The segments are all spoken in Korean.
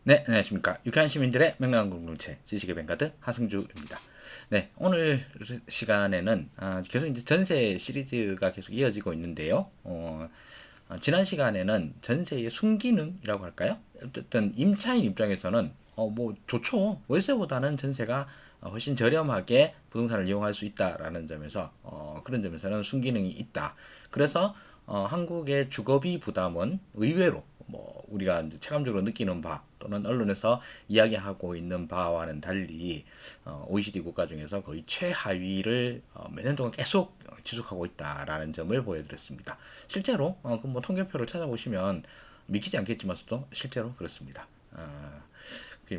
네, 안녕하십니까. 유쾌한 시민들의 명랑한 공동체 지식의 뱅가드 하승주입니다. 네, 오늘 시간에는 계속 이제 전세 시리즈가 계속 이어지고 있는데요. 지난 시간에는 전세의 순기능이라고 할까요? 어쨌든 임차인 입장에서는 뭐 좋죠. 월세보다는 전세가 훨씬 저렴하게 부동산을 이용할 수 있다라는 점에서 그런 점에서는 순기능이 있다. 그래서 한국의 주거비 부담은 의외로 뭐 우리가 이제 체감적으로 느끼는 바 또는 언론에서 이야기하고 있는 바와는 달리 OECD 국가 중에서 거의 최하위를 몇 년 동안 계속 지속하고 있다라는 점을 보여드렸습니다. 실제로 그뭐 통계표를 찾아보시면 믿기지 않겠지만서도 실제로 그렇습니다.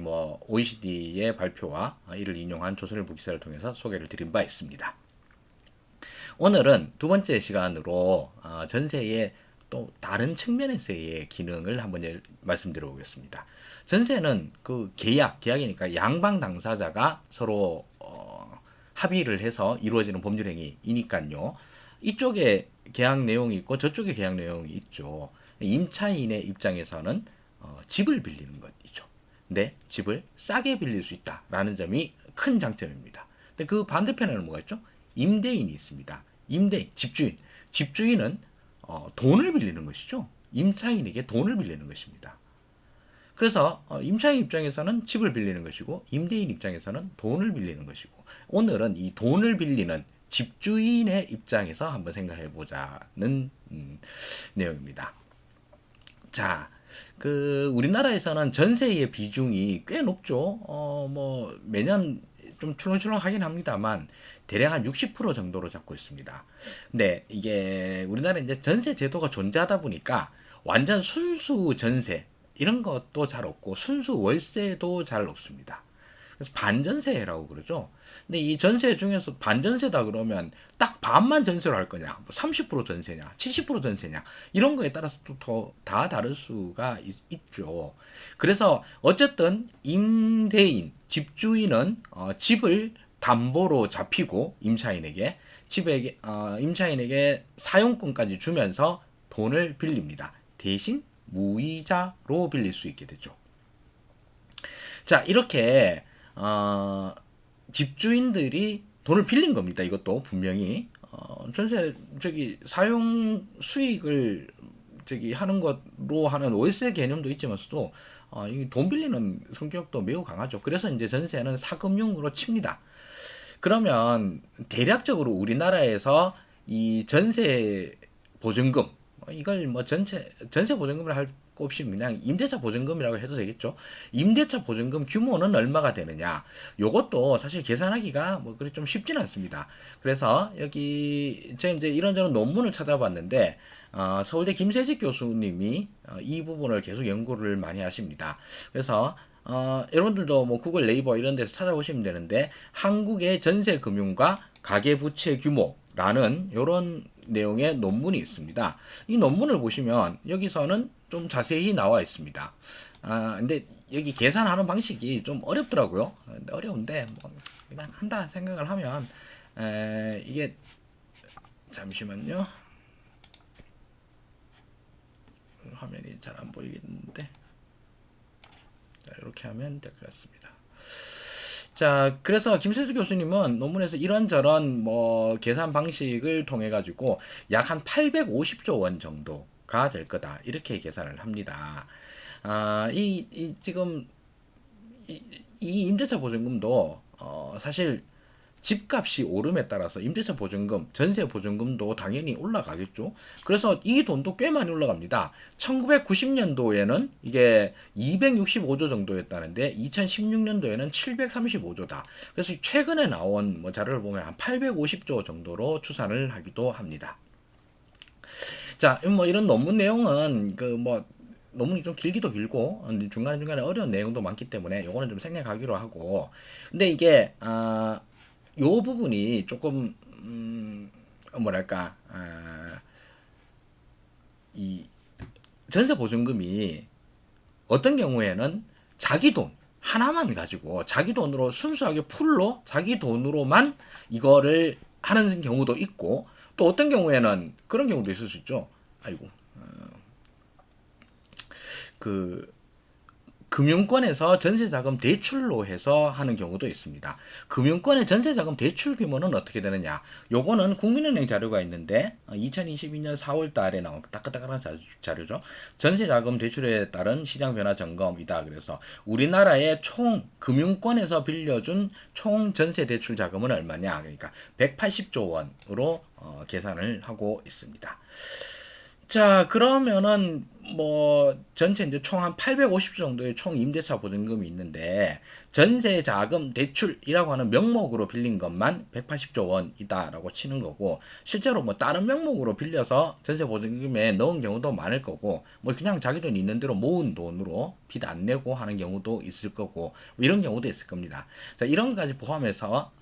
뭐 OECD의 발표와 이를 인용한 조선일보 기사를 통해서 소개를 드린 바 있습니다. 오늘은 두 번째 시간으로 전세의 또 다른 측면에서의 기능을 한번 말씀드려 보겠습니다. 전세는 그 계약이니까 양방 당사자가 서로 합의를 해서 이루어지는 법률 행위이니까요. 이쪽에 계약 내용이 있고 저쪽에 계약 내용이 있죠. 임차인의 입장에서는 집을 빌리는 것이죠. 근데 집을 싸게 빌릴 수 있다라는 점이 큰 장점입니다. 근데 그 반대편에는 뭐가 있죠? 임대인이 있습니다. 임대인, 집주인. 집주인은 돈을 빌리는 것이죠. 임차인에게 돈을 빌리는 것입니다. 그래서 임차인 입장에서는 집을 빌리는 것이고 임대인 입장에서는 돈을 빌리는 것이고 오늘은 이 돈을 빌리는 집주인의 입장에서 한번 생각해 보자는 내용입니다. 자, 그 우리나라에서는 전세의 비중이 꽤 높죠. 뭐 매년 좀 출렁출렁하긴 합니다만 대략 한 60% 정도로 잡고 있습니다. 근데 이게 우리나라 이제 전세 제도가 존재하다 보니까 완전 순수 전세 이런 것도 잘 없고 순수 월세도 잘 없습니다. 그래서 반전세라고 그러죠. 근데 이 전세 중에서 반전세다 그러면 딱 반만 전세로 할 거냐, 뭐 30% 전세냐, 70% 전세냐 이런 거에 따라서 또 다 다를 수가 있죠. 그래서 어쨌든 임대인, 집주인은 집을 담보로 잡히고 임차인에게 사용권까지 주면서 돈을 빌립니다. 대신 무이자로 빌릴 수 있게 되죠. 자, 이렇게 집주인들이 돈을 빌린 겁니다. 이것도 분명히 전세 저기 사용 수익을 저기 하는 것으로 하는 월세 개념도 있지만서도 이돈 빌리는 성격도 매우 강하죠. 그래서 이제 전세는 사금융으로 칩니다. 그러면 대략적으로 우리나라에서 이 전세 보증금 이걸 뭐 전세 보증금을 할 것 없이 그냥 임대차 보증금이라고 해도 되겠죠. 임대차 보증금 규모는 얼마가 되느냐? 요것도 사실 계산하기가 뭐 그리 좀 쉽지는 않습니다. 그래서 여기 제가 이제 이런저런 논문을 찾아봤는데 서울대 김세직 교수님이 이 부분을 계속 연구를 많이 하십니다. 그래서 여러분들도 뭐 구글 네이버 이런 데서 찾아보시면 되는데 한국의 전세 금융과 가계 부채 규모라는 이런 내용의 논문이 있습니다. 이 논문을 보시면 여기서는 좀 자세히 나와 있습니다. 근데 여기 계산하는 방식이 좀 어렵더라고요. 어려운데 뭐 그냥 한다 생각을 하면 이게 잠시만요. 화면이 잘 안 보이겠는데 자, 이렇게 하면 될 것 같습니다. 자, 그래서 김세수 교수님은 논문에서 이런저런 뭐 계산 방식을 통해 가지고 약 한 850조 원 정도가 될 거다. 이렇게 계산을 합니다. 지금 이 임대차 보증금도 사실 집값이 오름에 따라서 임대차 보증금, 전세 보증금도 당연히 올라가겠죠. 그래서 이 돈도 꽤 많이 올라갑니다. 1990년도에는 이게 265조 정도였다는데 2016년도에는 735조다. 그래서 최근에 나온 뭐 자료를 보면 한 850조 정도로 추산을 하기도 합니다. 자, 뭐 이런 논문 내용은 그 뭐 논문이 좀 길기도 길고 중간에 어려운 내용도 많기 때문에 요거는 좀 생략하기로 하고 근데 이게 요 부분이 조금 뭐랄까 이 전세 보증금이 어떤 경우에는 자기 돈 하나만 가지고 자기 돈으로 순수하게 풀로 자기 돈으로만 이거를 하는 경우도 있고 또 어떤 경우에는 그런 경우도 있을 수 있죠. 아이고 그 금융권에서 전세자금 대출로 해서 하는 경우도 있습니다. 금융권의 전세자금 대출 규모는 어떻게 되느냐? 요거는 국민은행 자료가 있는데 2022년 4월 달에 나온 따끈따끈한 자료죠. 전세자금 대출에 따른 시장 변화 점검이다. 그래서 우리나라의 총 금융권에서 빌려준 총 전세 대출 자금은 얼마냐? 그러니까 180조 원으로 계산을 하고 있습니다. 자, 그러면은 뭐 전체 이제 총 한 850 정도의 총 임대차 보증금이 있는데 전세 자금 대출이라고 하는 명목으로 빌린 것만 180조 원이다라고 치는 거고, 실제로 뭐 다른 명목으로 빌려서 전세 보증금에 넣은 경우도 많을 거고, 뭐 그냥 자기 돈 있는 대로 모은 돈으로 빚 안 내고 하는 경우도 있을 거고, 뭐 이런 경우도 있을 겁니다. 자, 이런 것까지 포함해서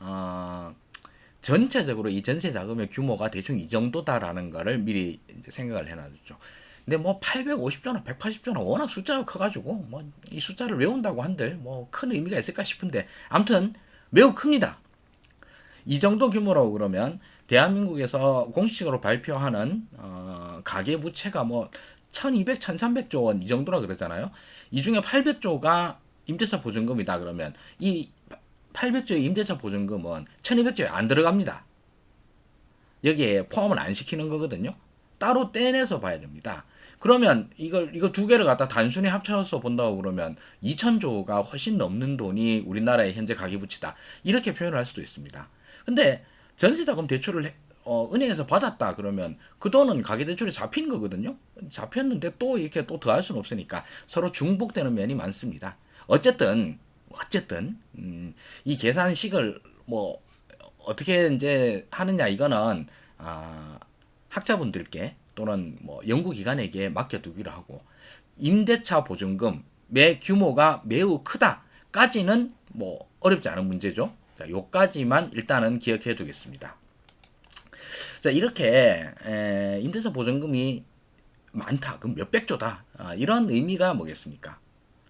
전체적으로 이 전세 자금의 규모가 대충 이 정도다라는 거를 미리 이제 생각을 해놔주죠. 근데 뭐 850조나 180조나 워낙 숫자가 커가지고 뭐 이 숫자를 외운다고 한들 뭐 큰 의미가 있을까 싶은데, 아무튼 매우 큽니다. 이 정도 규모라고 그러면 대한민국에서 공식적으로 발표하는 가계 부채가 뭐 1200, 1300조 원 이 정도라 그러잖아요. 이 중에 800조가 임대차 보증금이다 그러면 이 800조의 임대차 보증금은 1200조에 안 들어갑니다. 여기에 포함을 안 시키는 거거든요. 따로 떼내서 봐야 됩니다. 그러면 이거 두 개를 갖다 단순히 합쳐서 본다고 그러면 2000조가 훨씬 넘는 돈이 우리나라의 현재 가계부채다, 이렇게 표현을 할 수도 있습니다. 근데 전세자금 대출을 은행에서 받았다 그러면 그 돈은 가계대출에 잡힌 거거든요. 잡혔는데 또 이렇게 또 더할 수는 없으니까 서로 중복되는 면이 많습니다. 어쨌든 이 계산식을 뭐 어떻게 이제 하느냐, 이거는 학자분들께 또는 뭐 연구기관에게 맡겨두기로 하고, 임대차 보증금의 규모가 매우 크다까지는 뭐 어렵지 않은 문제죠. 자, 요까지만 일단은 기억해 두겠습니다. 자, 이렇게 임대차 보증금이 많다, 그럼 몇백조다, 이런 의미가 뭐겠습니까?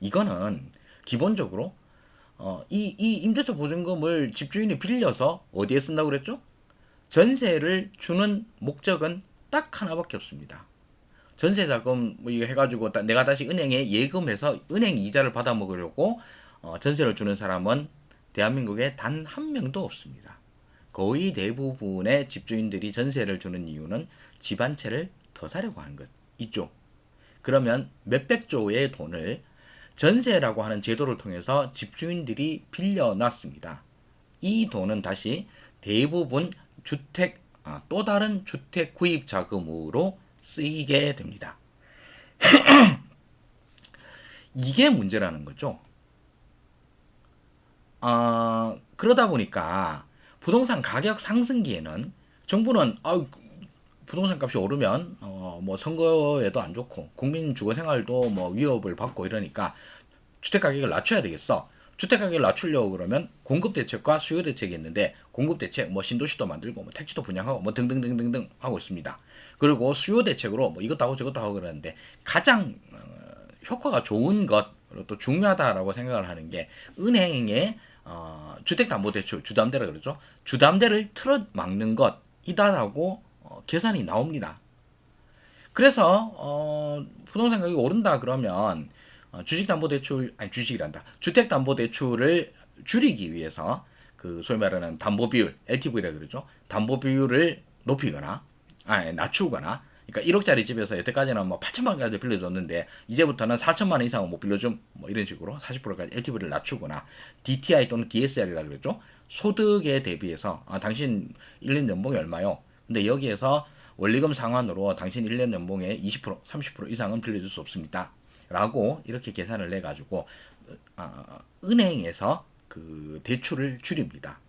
이거는 기본적으로 이 임대차 보증금을 집주인이 빌려서 어디에 쓴다고 그랬죠? 전세를 주는 목적은 딱 하나밖에 없습니다. 전세자금 뭐 이거 해가지고 내가 다시 은행에 예금해서 은행 이자를 받아 먹으려고 전세를 주는 사람은 대한민국에 단 한 명도 없습니다. 거의 대부분의 집주인들이 전세를 주는 이유는 집 한 채를 더 사려고 하는 것 있죠. 그러면 몇백조의 돈을 전세라고 하는 제도를 통해서 집주인들이 빌려놨습니다. 이 돈은 다시 대부분 또 다른 주택 구입 자금으로 쓰이게 됩니다. 이게 문제라는 거죠. 그러다 보니까 부동산 가격 상승기에는 정부는 부동산 값이 오르면 뭐 선거에도 안 좋고 국민 주거 생활도 뭐 위협을 받고 이러니까 주택 가격을 낮춰야 되겠어. 주택 가격을 낮추려고 그러면 공급 대책과 수요 대책이 있는데, 공급 대책 뭐 신도시도 만들고 뭐 택지도 분양하고 뭐 등등등등등 하고 있습니다. 그리고 수요 대책으로 뭐 이것도 하고 저것도 하고 그러는데, 가장 효과가 좋은 것, 그리고 또 중요하다라고 생각을 하는 게 은행의 주택담보대출, 주담대라 그러죠. 주담대를 틀어막는 것이다라고 계산이 나옵니다. 그래서 부동산 가격이 오른다 그러면 주택담보대출을 줄이기 위해서 그 소위 말하는 담보비율, LTV라 그러죠. 담보비율을 높이거나 낮추거나, 그러니까 1억짜리 집에서 여태까지는 뭐 8천만 원까지 빌려줬는데 이제부터는 4천만 원 이상은 못 빌려줌, 뭐 이런 식으로 40%까지 LTV를 낮추거나, DTI 또는 DSR이라 그러죠. 소득에 대비해서 당신 1년 연봉이 얼마요? 근데 여기에서 원리금 상환으로 당신 1년 연봉의 20%, 30% 이상은 빌려줄 수 없습니다. 라고 이렇게 계산을 내 가지고 은행에서 그 대출을 줄입니다.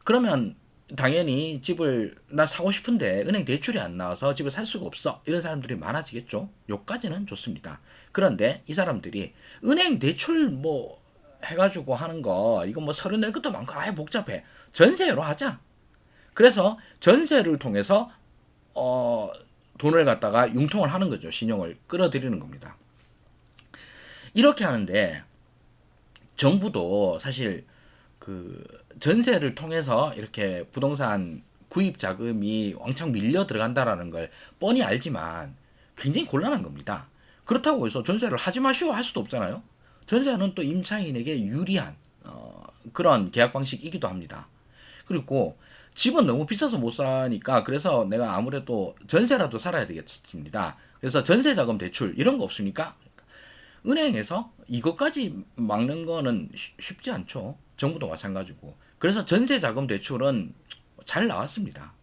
그러면 당연히 집을 나 사고 싶은데 은행 대출이 안 나와서 집을 살 수가 없어, 이런 사람들이 많아지겠죠. 요까지는 좋습니다. 그런데 이 사람들이 은행 대출 뭐 해가지고 하는 거, 이거 뭐 서류 낼 것도 많고 아예 복잡해, 전세로 하자. 그래서 전세를 통해서 돈을 갖다가 융통을 하는 거죠. 신용을 끌어들이는 겁니다. 이렇게 하는데 정부도 사실 그 전세를 통해서 이렇게 부동산 구입 자금이 왕창 밀려 들어간다라는 걸 뻔히 알지만 굉장히 곤란한 겁니다. 그렇다고 해서 전세를 하지 마시오 할 수도 없잖아요. 전세는 또 임차인에게 유리한 그런 계약 방식이기도 합니다. 그리고 집은 너무 비싸서 못 사니까 그래서 내가 아무래도 전세라도 살아야 되겠습니다. 그래서 전세자금 대출 이런 거 없습니까? 은행에서 이것까지 막는 거는 쉽지 않죠. 정부도 마찬가지고. 그래서 전세자금 대출은 잘 나왔습니다.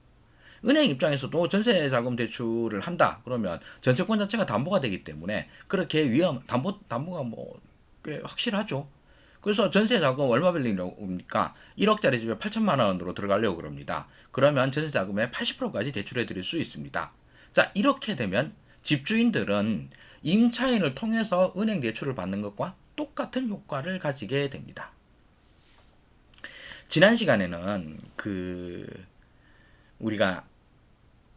은행 입장에서도 전세자금 대출을 한다 그러면 전세권 자체가 담보가 되기 때문에 그렇게 담보가 뭐 꽤 확실하죠. 그래서 전세자금 얼마 빌리니까 1억짜리 집에 8천만 원으로 들어가려고 그럽니다. 그러면 전세자금의 80%까지 대출해 드릴 수 있습니다. 자, 이렇게 되면 집주인들은 임차인을 통해서 은행 대출을 받는 것과 똑같은 효과를 가지게 됩니다. 지난 시간에는 우리가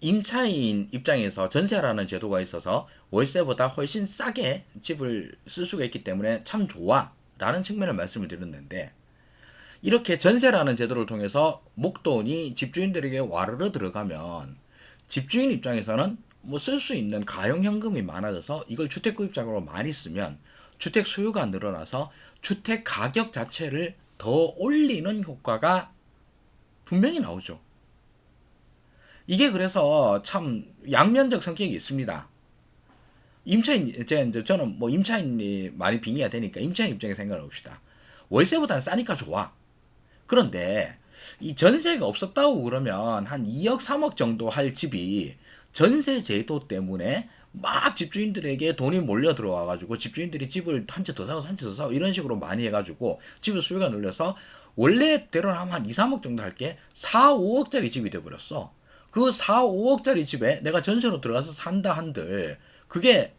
임차인 입장에서 전세라는 제도가 있어서 월세보다 훨씬 싸게 집을 쓸 수가 있기 때문에 참 좋아 라는 측면을 말씀을 드렸는데, 이렇게 전세라는 제도를 통해서 목돈이 집주인들에게 와르르 들어가면 집주인 입장에서는 뭐 쓸 수 있는 가용현금이 많아져서 이걸 주택구입장으로 많이 쓰면 주택 수요가 늘어나서 주택 가격 자체를 더 올리는 효과가 분명히 나오죠. 이게 그래서 참 양면적 성격이 있습니다. 저는 뭐 임차인이 많이 빙의가 되니까 임차인 입장에 생각을 봅시다. 월세보다는 싸니까 좋아. 그런데 이 전세가 없었다고 그러면 한 2억, 3억 정도 할 집이 전세 제도 때문에 막 집주인들에게 돈이 몰려 들어와가지고 집주인들이 집을 한 채 더 사고 한 채 더 사고 이런 식으로 많이 해가지고 집의 수요가 늘려서 원래대로는 한 2, 3억 정도 할 게 4, 5억짜리 집이 돼버렸어. 그 4, 5억짜리 집에 내가 전세로 들어가서 산다 한들 그게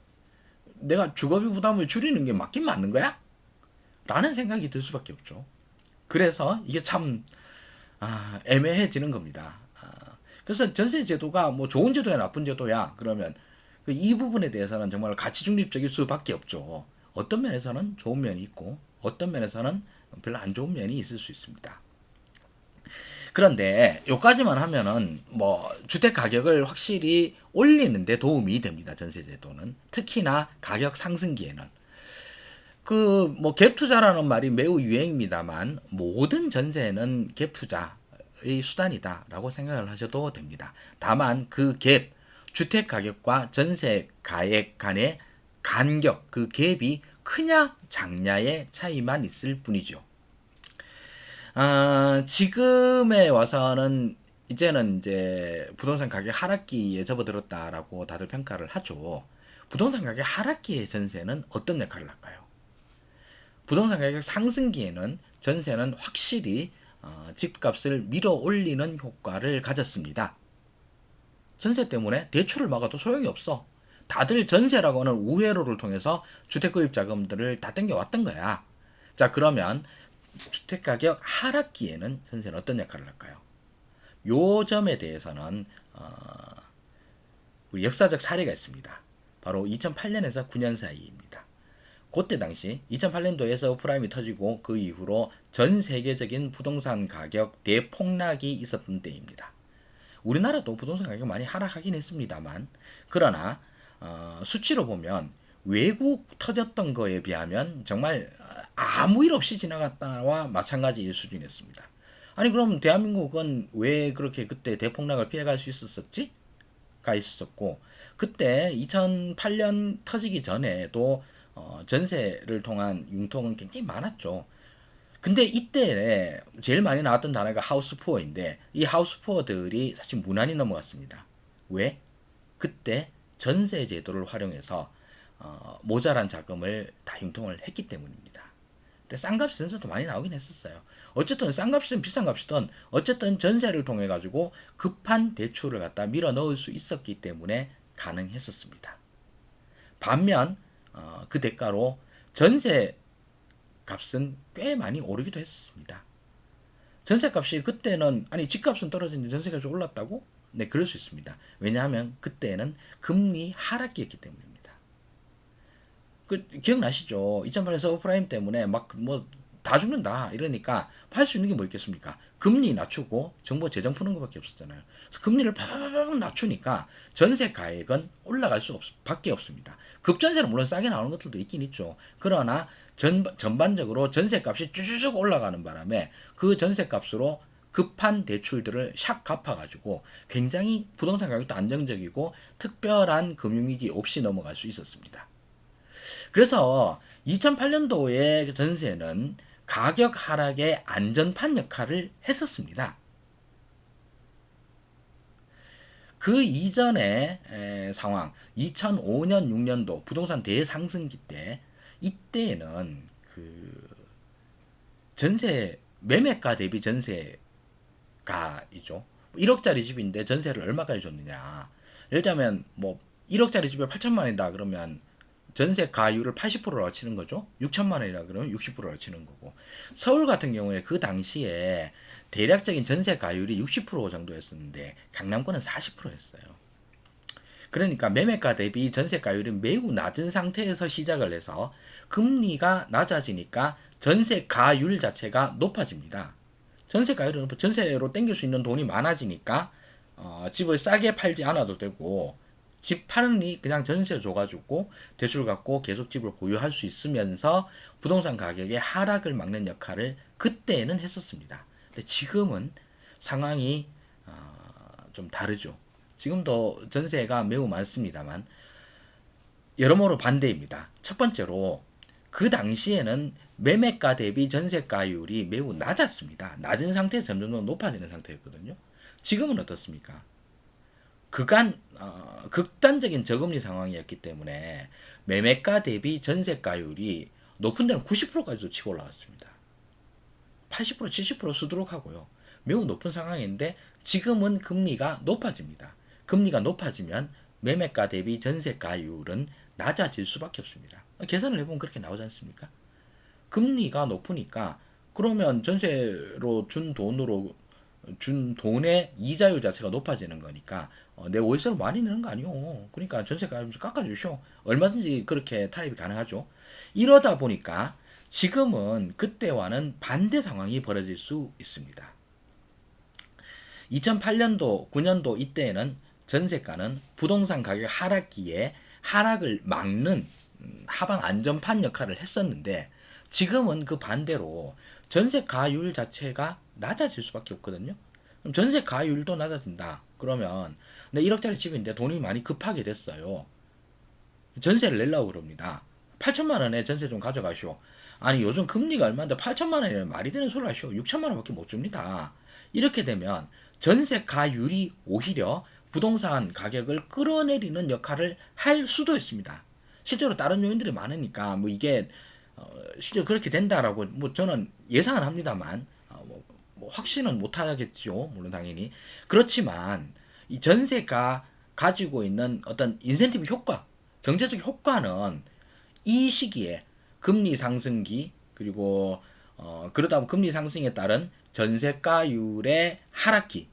내가 주거비 부담을 줄이는 게 맞긴 맞는 거야? 라는 생각이 들 수밖에 없죠. 그래서 이게 참 애매해지는 겁니다. 그래서 전세 제도가 뭐 좋은 제도야 나쁜 제도야 그러면 이 부분에 대해서는 정말 가치 중립적일 수밖에 없죠. 어떤 면에서는 좋은 면이 있고 어떤 면에서는 별로 안 좋은 면이 있을 수 있습니다. 그런데 요까지만 하면은 뭐 주택 가격을 확실히 올리는데 도움이 됩니다. 전세 제도는 특히나 가격 상승기에는 뭐 갭 투자라는 말이 매우 유행입니다만 모든 전세는 갭 투자의 수단이다라고 생각을 하셔도 됩니다. 다만 그 갭 주택 가격과 전세 가액 간의 간격 그 갭이 크냐 작냐의 차이만 있을 뿐이죠. 지금에 와서는 이제는 이제 부동산 가격 하락기에 접어들었다라고 다들 평가를 하죠. 부동산 가격 하락기의 전세는 어떤 역할을 할까요? 부동산 가격 상승기에는 전세는 확실히 집값을 밀어 올리는 효과를 가졌습니다. 전세 때문에 대출을 막아도 소용이 없어. 다들 전세라고 하는 우회로를 통해서 주택구입 자금들을 다 땡겨왔던 거야. 자, 그러면 주택가격 하락기에는 전세는 어떤 역할을 할까요? 요 점에 대해서는 우리 역사적 사례가 있습니다. 바로 2008년에서 9년 사이입니다. 그때 당시 2008년도에 서브프라임이 터지고 그 이후로 전 세계적인 부동산 가격 대폭락이 있었던 때입니다. 우리나라도 부동산 가격 많이 하락하긴 했습니다만 그러나 수치로 보면 외국 터졌던 거에 비하면 정말 아무 일 없이 지나갔다와 마찬가지일 수준이었습니다. 아니 그럼 대한민국은 왜 그렇게 그때 대폭락을 피해갈 수 있었었지? 가 있었고 그때 2008년 터지기 전에도 전세를 통한 융통은 굉장히 많았죠. 근데 이때 제일 많이 나왔던 단어가 하우스푸어인데 이 하우스푸어들이 사실 무난히 넘어갔습니다. 왜? 그때 전세 제도를 활용해서 모자란 자금을 다 융통을 했기 때문입니다. 근데 싼값 전세도 많이 나오긴 했었어요. 어쨌든 싼값이든 비싼값이든 어쨌든 전세를 통해 가지고 급한 대출을 갖다 밀어 넣을 수 있었기 때문에 가능했었습니다. 반면 그 대가로 전세 값은 꽤 많이 오르기도 했습니다. 전세값이 그때는 아니 집값은 떨어졌는데 전세값이 올랐다고? 네, 그럴 수 있습니다. 왜냐하면 그때는 금리 하락기였기 때문입니다. 기억나시죠? 2008년 서브프라임 때문에 막 뭐 다 죽는다 이러니까 할 수 있는 게 뭐 있겠습니까? 금리 낮추고 정부 재정 푸는 것밖에 없었잖아요. 그래서 금리를 팍 낮추니까 전세 가액은 올라갈 밖에 없습니다. 급전세는 물론 싸게 나오는 것들도 있긴 있죠. 그러나 전반적으로 전세값이 쭈쭈쭉 올라가는 바람에 그 전세값으로 급한 대출들을 샥 갚아가지고 굉장히 부동산 가격도 안정적이고 특별한 금융위기 없이 넘어갈 수 있었습니다. 그래서 2008년도의 전세는 가격 하락의 안전판 역할을 했었습니다. 그 이전의 상황, 2005년, 6년도 부동산 대상승기 때, 이때는 그 전세 매매가 대비 전세가이죠. 1억짜리 집인데 전세를 얼마까지 줬느냐. 예를 들면 뭐 1억짜리 집에 8천만 원이다 그러면 전세 가율을 80%라고 치는 거죠. 6천만 원이라 그러면 60%라고 치는 거고. 서울 같은 경우에 그 당시에 대략적인 전세 가율이 60% 정도였었는데 강남권은 40%였어요. 그러니까 매매가 대비 전세 가율이 매우 낮은 상태에서 시작을 해서 금리가 낮아지니까 전세 가율 자체가 높아집니다. 전세 가율은 전세로 땡길 수 있는 돈이 많아지니까 집을 싸게 팔지 않아도 되고 집 파는이 그냥 전세 줘가지고 대출 갖고 계속 집을 보유할 수 있으면서 부동산 가격의 하락을 막는 역할을 그때는 했었습니다. 근데 지금은 상황이 좀 다르죠. 지금도 전세가 매우 많습니다만 여러모로 반대입니다. 첫 번째로 그 당시에는 매매가 대비 전세가율이 매우 낮았습니다. 낮은 상태에서 점점 더 높아지는 상태였거든요. 지금은 어떻습니까? 극단적인 저금리 상황이었기 때문에 매매가 대비 전세가율이 높은 데는 90%까지도 치고 올라왔습니다. 80%, 70% 수두룩하고요. 매우 높은 상황인데 지금은 금리가 높아집니다. 금리가 높아지면 매매가 대비 전세가율은 낮아질 수밖에 없습니다. 계산을 해보면 그렇게 나오지 않습니까? 금리가 높으니까 그러면 전세로 준 돈의 이자율 자체가 높아지는 거니까 내 월세를 많이 내는 거 아니오. 그러니까 전세가 깎아주쇼. 얼마든지 그렇게 타입이 가능하죠. 이러다 보니까 지금은 그때와는 반대 상황이 벌어질 수 있습니다. 2008년도, 9년도 이때에는 전세가는 부동산 가격 하락기에 하락을 막는 하방 안전판 역할을 했었는데 지금은 그 반대로 전세 가율 자체가 낮아질 수밖에 없거든요. 그럼 전세 가율도 낮아진다. 그러면 내 1억짜리 집인데 돈이 많이 급하게 됐어요. 전세를 내려고 그럽니다. 8천만 원에 전세 좀 가져가시오. 아니 요즘 금리가 얼마인데 8천만 원이면 말이 되는 소리 하시오. 6천만 원밖에 못 줍니다. 이렇게 되면 전세 가율이 오히려 부동산 가격을 끌어내리는 역할을 할 수도 있습니다. 실제로 다른 요인들이 많으니까 뭐 이게 실제로 그렇게 된다라고 뭐 저는 예상은 합니다만 뭐 확신은 못 하겠죠. 물론 당연히 그렇지만 이 전세가 가지고 있는 어떤 인센티브 효과, 경제적 효과는 이 시기에 금리 상승기 그리고 그러다 보면 금리 상승에 따른 전세가율의 하락기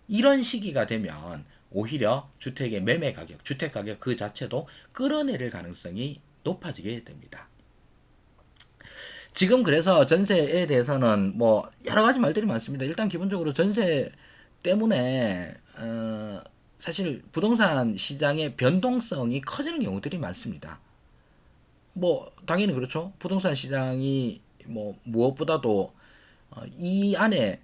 이런 시기가 되면 오히려 주택의 매매 가격, 주택 가격 그 자체도 끌어내릴 가능성이 높아지게 됩니다. 지금 그래서 전세에 대해서는 뭐 여러 가지 말들이 많습니다. 일단 기본적으로 전세 때문에 사실 부동산 시장의 변동성이 커지는 경우들이 많습니다. 뭐 당연히 그렇죠. 부동산 시장이 뭐 무엇보다도 이 안에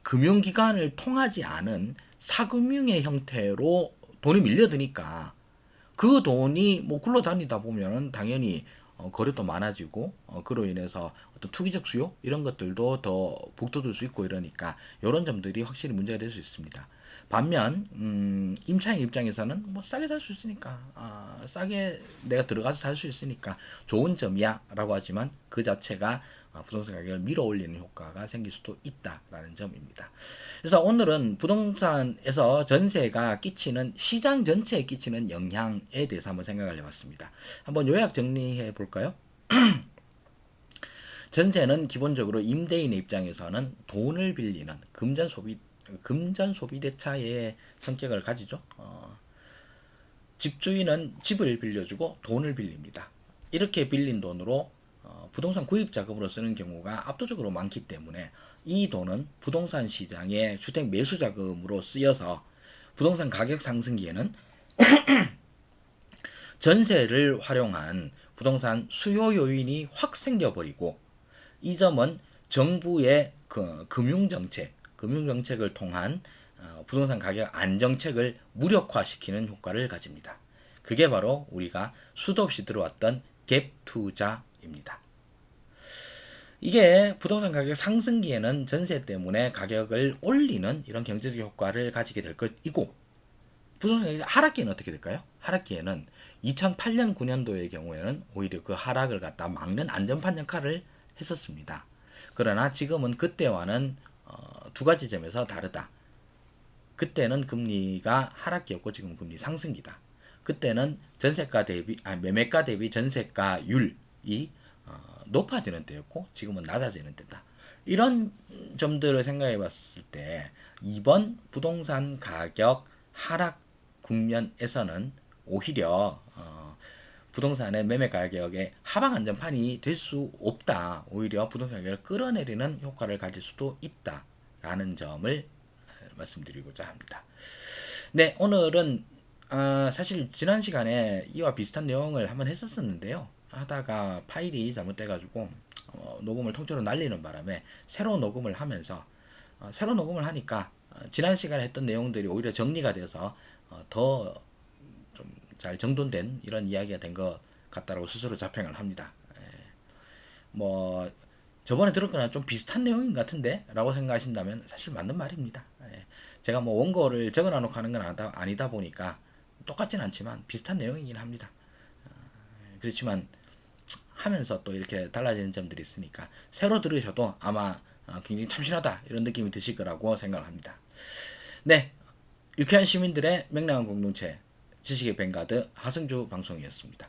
금융기관을 통하지 않은 사금융의 형태로 돈이 밀려드니까 그 돈이 뭐 굴러다니다 보면은 당연히 거래도 많아지고 그로 인해서 어떤 투기적 수요 이런 것들도 더 북돋을 수 있고 이러니까 이런 점들이 확실히 문제가 될 수 있습니다. 반면 임차인 입장에서는 뭐 싸게 살 수 있으니까 싸게 내가 들어가서 살 수 있으니까 좋은 점이야라고 하지만 그 자체가 부동산 가격을 밀어 올리는 효과가 생길 수도 있다라는 점입니다. 그래서 오늘은 부동산에서 전세가 끼치는 시장 전체에 끼치는 영향에 대해서 한번 생각을 해봤습니다. 한번 요약 정리해 볼까요? 전세는 기본적으로 임대인의 입장에서는 돈을 빌리는 금전 소비 대차의 성격을 가지죠. 집주인은 집을 빌려주고 돈을 빌립니다. 이렇게 빌린 돈으로 부동산 구입 자금으로 쓰는 경우가 압도적으로 많기 때문에 이 돈은 부동산 시장의 주택 매수 자금으로 쓰여서 부동산 가격 상승기에는 전세를 활용한 부동산 수요 요인이 확 생겨버리고, 이 점은 정부의 그 금융정책을 통한 부동산 가격 안정책을 무력화시키는 효과를 가집니다. 그게 바로 우리가 수도 없이 들어왔던 갭 투자입니다. 이게 부동산 가격 상승기에는 전세 때문에 가격을 올리는 이런 경제적 효과를 가지게 될 것이고, 부동산 가격 하락기에는 어떻게 될까요? 하락기에는 2008년 9년도의 경우에는 오히려 그 하락을 갖다 막는 안전판 역할을 했었습니다. 그러나 지금은 그때와는 두 가지 점에서 다르다. 그때는 금리가 하락기였고 지금은 금리 상승기다. 그때는 전세가 대비 매매가 대비 전세가율이 높아지는 때였고 지금은 낮아지는 때다. 이런 점들을 생각해 봤을 때 이번 부동산 가격 하락 국면에서는 오히려 부동산의 매매 가격의 하방 안전판이 될 수 없다. 오히려 부동산 가격을 끌어내리는 효과를 가질 수도 있다라는 점을 말씀드리고자 합니다. 네, 오늘은 사실 지난 시간에 이와 비슷한 내용을 한번 했었었는데요. 하다가 파일이 잘못돼가지고 녹음을 통째로 날리는 바람에 새로 녹음을 하면서 새로 녹음을 하니까 지난 시간에 했던 내용들이 오히려 정리가 돼서 더 좀 잘 정돈된 이런 이야기가 된 것 같다라고 스스로 자평을 합니다. 뭐 저번에 들었거나 좀 비슷한 내용인 것 같은데 라고 생각하신다면 사실 맞는 말입니다. 제가 뭐 원고를 적어놔놓고 하는 건 아니다 보니까 똑같진 않지만 비슷한 내용이긴 합니다. 그렇지만 하면서 또 이렇게 달라지는 점들이 있으니까 새로 들으셔도 아마 굉장히 참신하다 이런 느낌이 드실 거라고 생각을 합니다. 네, 유쾌한 시민들의 명랑한 공동체 지식의 뱅가드 하승주 방송이었습니다.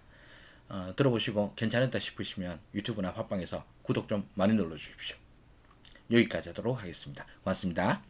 들어보시고 괜찮았다 싶으시면 유튜브나 팟빵에서 구독 좀 많이 눌러주십시오. 여기까지 하도록 하겠습니다. 고맙습니다.